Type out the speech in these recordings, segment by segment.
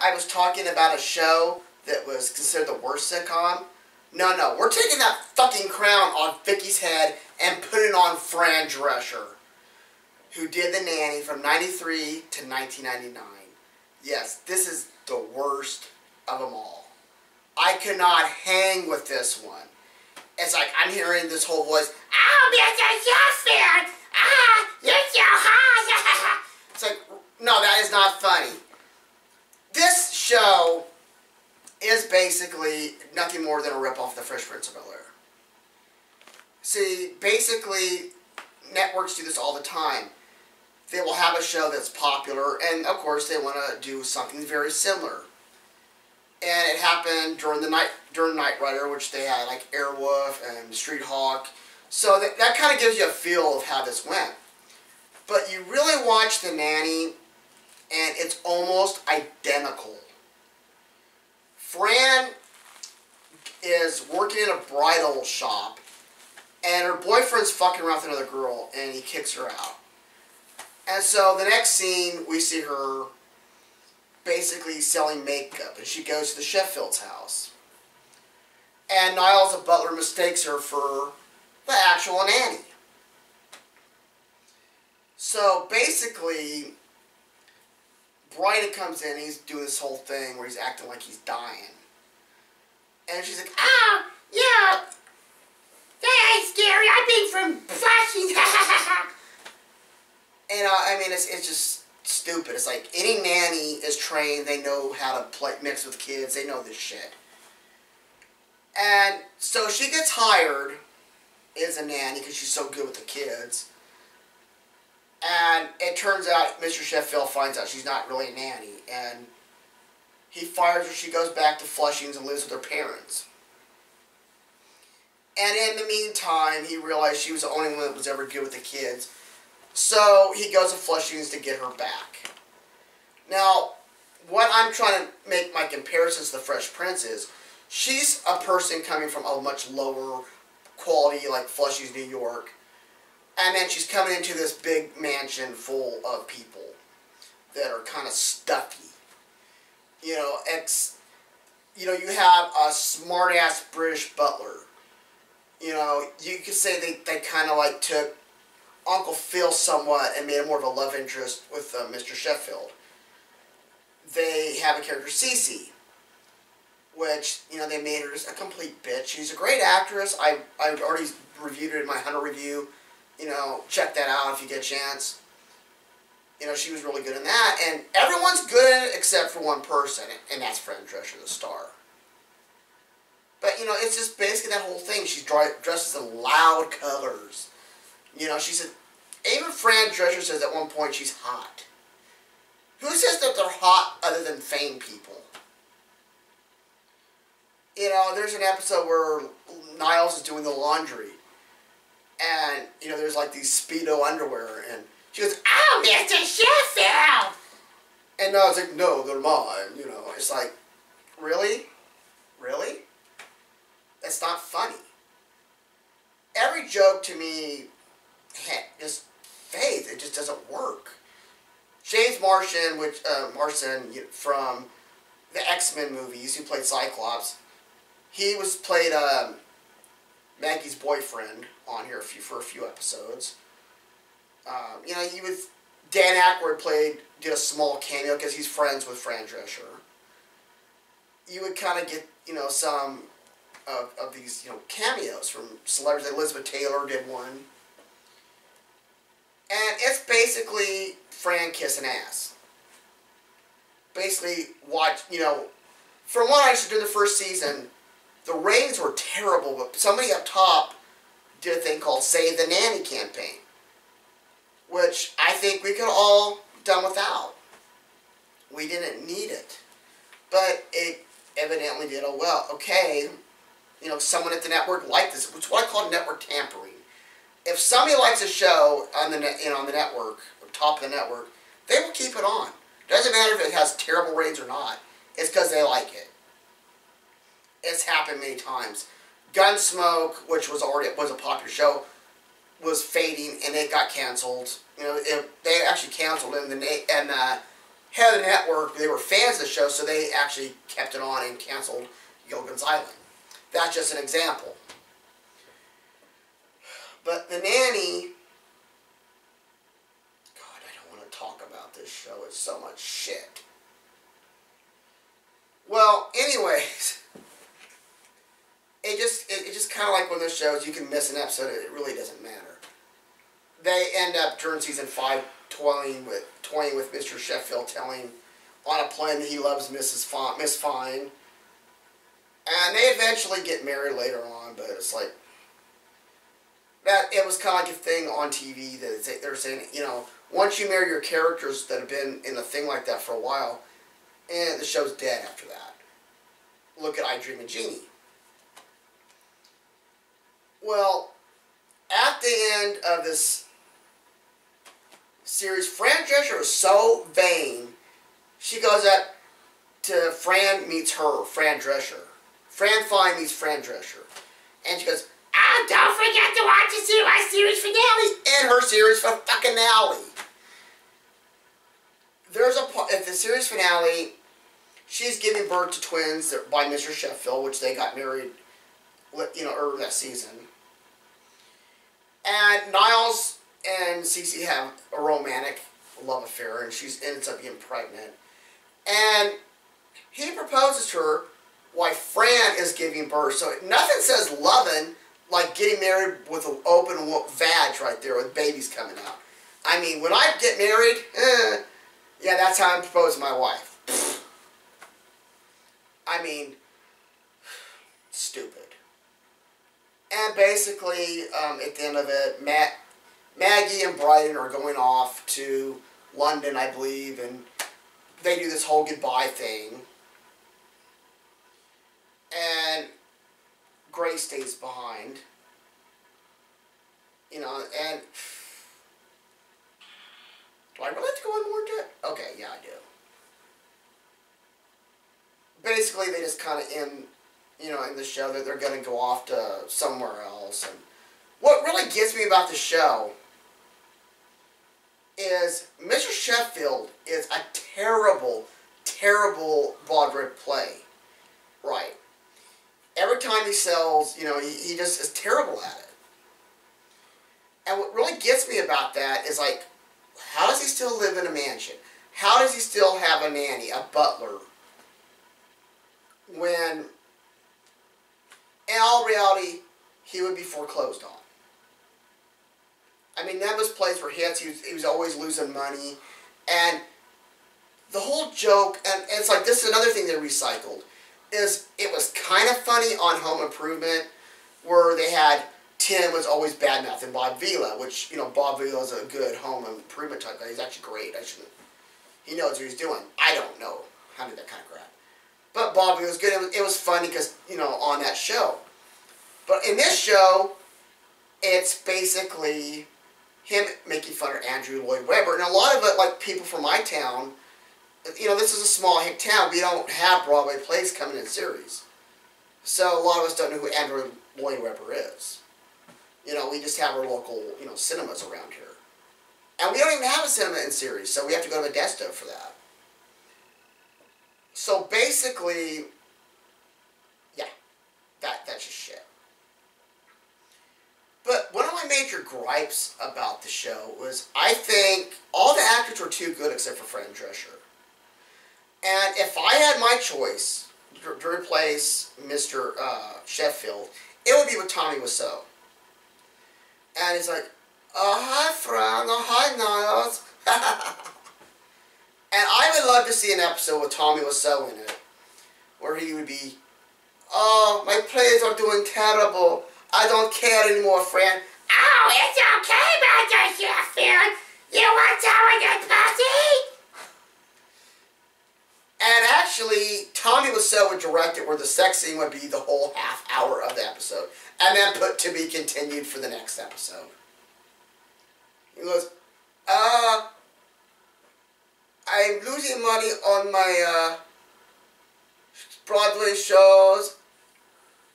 I was talking about a show that was considered the worst sitcom. No, we're taking that fucking crown off Vicky's head and putting it on Fran Drescher, who did The Nanny from 93 to 1999. Yes, this is the worst of them all. I could not hang with this one. It's like I'm hearing this whole voice, "Oh, Mr. Sheffield! Ah, you're so hot!" It's like, no, that is not funny. This show is basically nothing more than a ripoff of The Fresh Prince of Bel-Air. See, basically, networks do this all the time. They will have a show that's popular, and of course they want to do something very similar. And it happened during Knight Rider, which they had like Airwolf and Street Hawk. So that kind of gives you a feel of how this went. But you really watch The Nanny, and it's almost identical. Fran is working in a bridal shop, and her boyfriend's fucking around with another girl, and he kicks her out. And so the next scene, we see her basically selling makeup, and she goes to the Sheffield's house. And Niles, the butler, mistakes her for the actual nanny. So basically, Brian comes in, he's doing this whole thing where he's acting like he's dying. And she's like, "Oh, yeah, that ain't scary, I've been from Flushing." And I mean, it's just stupid. It's like any nanny is trained, they know how to mix with kids, they know this shit. And so she gets hired as a nanny because she's so good with the kids. And it turns out Mr. Sheffield finds out she's not really a nanny, and he fires her. She goes back to Flushings and lives with her parents. And in the meantime, he realized she was the only one that was ever good with the kids. So he goes to Flushings to get her back. Now, what I'm trying to make my comparisons to the Fresh Prince is, she's a person coming from a much lower quality, like Flushings, New York. And then she's coming into this big mansion full of people that are kind of stuffy. You know, you have a smart-ass British butler. You know, you could say they kind of like took Uncle Phil somewhat and made him more of a love interest with Mr. Sheffield. They have a character, Cece, which, you know, they made her just a complete bitch. She's a great actress. I've already reviewed her in my Hunter review. You know, check that out if you get a chance. You know, she was really good in that. And everyone's good in it except for one person, and that's Fran Drescher, the star. But, you know, it's just basically that whole thing. She's dresses in loud colors. You know, she said, even Fran Drescher says at one point she's hot. Who says that they're hot other than fame people? You know, there's an episode where Niles is doing the laundry. And, you know, there's like these Speedo underwear. And she goes, "Oh, Mr. Sheffield!" And Niles like, "No, they're mine." You know, it's like, really? Really? That's not funny. Every joke to me just fades. It just doesn't work. James Marsden, Marsden from the X-Men movies, who played Cyclops, he played Maggie's boyfriend on here for a few episodes. You know, Dan Aykroyd did a small cameo because he's friends with Fran Drescher. You would kind of get, you know, some of these, you know, cameos from celebrities. Elizabeth Taylor did one. And it's basically Fran kissing ass. Basically, you know, from what I used to do the first season, the ratings were terrible, but somebody up top did a thing called Save the Nanny campaign, which I think we could all done without. We didn't need it. But it evidently did well. Okay, you know, someone at the network liked this. It's what I call network tampering. If somebody likes a show on the network, top of the network, they will keep it on. Doesn't matter if it has terrible ratings or not. It's because they like it. It's happened many times. Gunsmoke, which was a popular show, was fading and it got canceled. You know, they actually canceled it, and head of the network, they were fans of the show, so they actually kept it on and canceled Gilligan's Island. That's just an example. But The Nanny, God, I don't want to talk about this show. It's so much shit. Well, anyways, it's just kind of like one of those shows, you can miss an episode, it really doesn't matter. They end up during season 5 toying with Mr. Sheffield, telling on a plane that he loves Miss Fine. And they eventually get married later on, but it's like that. It was kind of like a thing on TV that they're saying, you know, once you marry your characters that have been in a thing like that for a while, and the show's dead after that. Look at I Dream of Jeannie. Well, at the end of this series, Fran Drescher is so vain, she goes up to Fran meets her, Fran Drescher. Fran Fine meets Fran Drescher. And she goes, "Oh, don't forget to watch my series finale." And her series finale. There's a part, at the series finale, she's giving birth to twins by Mr. Sheffield, which they got married, you know, earlier that season. And Niles and Cece have a romantic love affair, and she ends up being pregnant. And he proposes to her while Fran is giving birth. So nothing says loving like getting married with an open vag right there with babies coming out. I mean, when I get married, yeah, that's how I'm proposing to my wife. I mean, stupid. And basically, at the end of it, Maggie and Bryden are going off to London, I believe, and they do this whole goodbye thing. And Grace stays behind. You know, and do I really have to go on more into it? Okay, yeah, I do. Basically, they just kind of end, you know, in the show that they're going to go off to somewhere else. And what really gets me about the show is Mr. Sheffield is a terrible, terrible Broadway play. Right. Every time he sells, you know, he just is terrible at it. And what really gets me about that is, like, how does he still live in a mansion? How does he still have a nanny, a butler, when, in all reality, he would be foreclosed on? I mean, that was plays where he was always losing money. And the whole joke, and it's like, this is another thing they recycled, is it was kind of funny on Home Improvement, where they had Tim was always badmouthing Bob Vila, which, you know, Bob Vila is a good Home Improvement type guy. He's actually great. He knows what he's doing. I don't know how to do that kind of crap. But Bob Vila was good. It was funny because, you know, on that show. But in this show, it's basically him making fun of Andrew Lloyd Webber. And a lot of it, like people from my town, you know, this is a small hick town. We don't have Broadway plays coming in series. So a lot of us don't know who Andrew Lloyd Webber is. You know, we just have our local, you know, cinemas around here. And we don't even have a cinema in series, so we have to go to Modesto for that. So basically, yeah, that's just shit. But one of my major gripes about the show was I think all the actors were too good except for Fran Drescher. And if I had my choice to replace Mr. Sheffield, it would be with Tommy Wiseau. And he's like, "Oh, hi, Fran. Oh, hi, Niles." And I would love to see an episode with Tommy Wiseau in it, where he would be, "Oh, my plays are doing terrible. I don't care anymore, Fran." "Oh, it's okay, Mr. Sheffield. You want some of the pussy?" And actually, Tommy Wiseau would direct it where the sex scene would be the whole half hour of the episode. And then put to be continued for the next episode. He goes, "I'm losing money on my Broadway shows.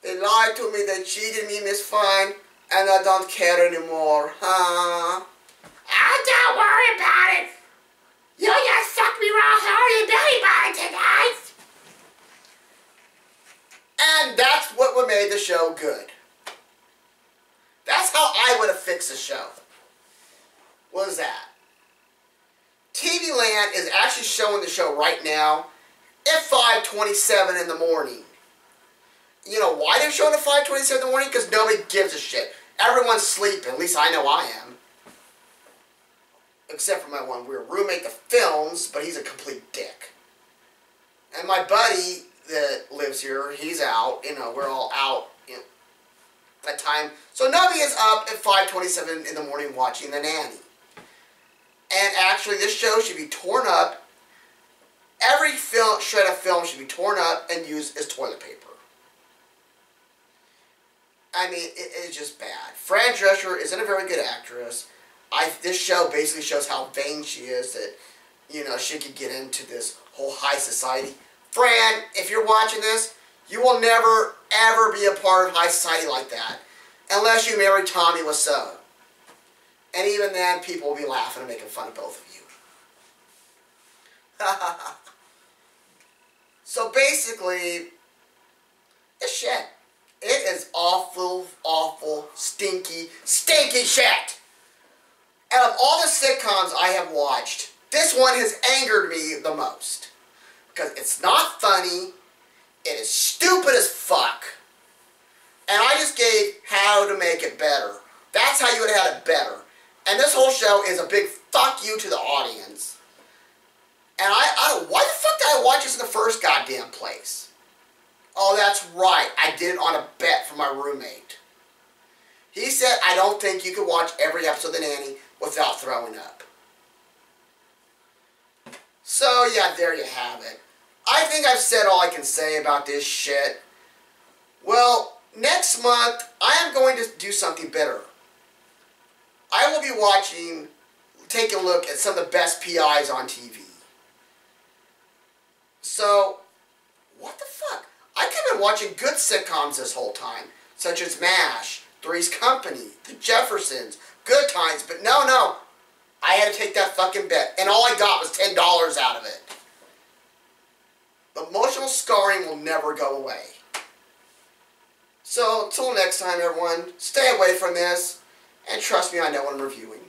They lied to me, they cheated me, Miss Fine, and I don't care anymore. Huh?" "Oh, don't worry about it. You just fucked me raw hard. show good. That's how I would have fixed the show. What is that? TV Land is actually showing the show right now at 5:27 in the morning. You know why they're showing at 5:27 in the morning? Because nobody gives a shit. Everyone's sleeping. At least I know I am. Except for my one weird roommate that films, but he's a complete dick. And my buddy that lives here, he's out. You know, we're all out at time. So nobody is up at 5:27 in the morning watching The Nanny. And actually, this show should be torn up. Every shred of film should be torn up and used as toilet paper. I mean, it's just bad. Fran Drescher isn't a very good actress. This show basically shows how vain she is that, you know, she could get into this whole high society. Fran, if you're watching this, you will never, ever be a part of high society like that. Unless you marry Tommy Wiseau. And even then, people will be laughing and making fun of both of you. So basically, it's shit. It is awful, awful, stinky, stinky shit. Out of all the sitcoms I have watched, this one has angered me the most. Because it's not funny, it is stupid as fuck, and I just gave how to make it better. That's how you would have had it better. And this whole show is a big fuck you to the audience. And I why the fuck did I watch this in the first goddamn place? Oh, that's right. I did it on a bet for my roommate. He said, I don't think you could watch every episode of The Nanny without throwing up. So, yeah, there you have it. I think I've said all I can say about this shit. Well, next month, I am going to do something better. I will be taking a look at some of the best PIs on TV. So, what the fuck? I could have been watching good sitcoms this whole time, such as MASH, Three's Company, The Jeffersons, Good Times, but no. I had to take that fucking bet, and all I got was $10 out of it. Emotional scarring will never go away. So, until next time, everyone, stay away from this, and trust me, I know what I'm reviewing.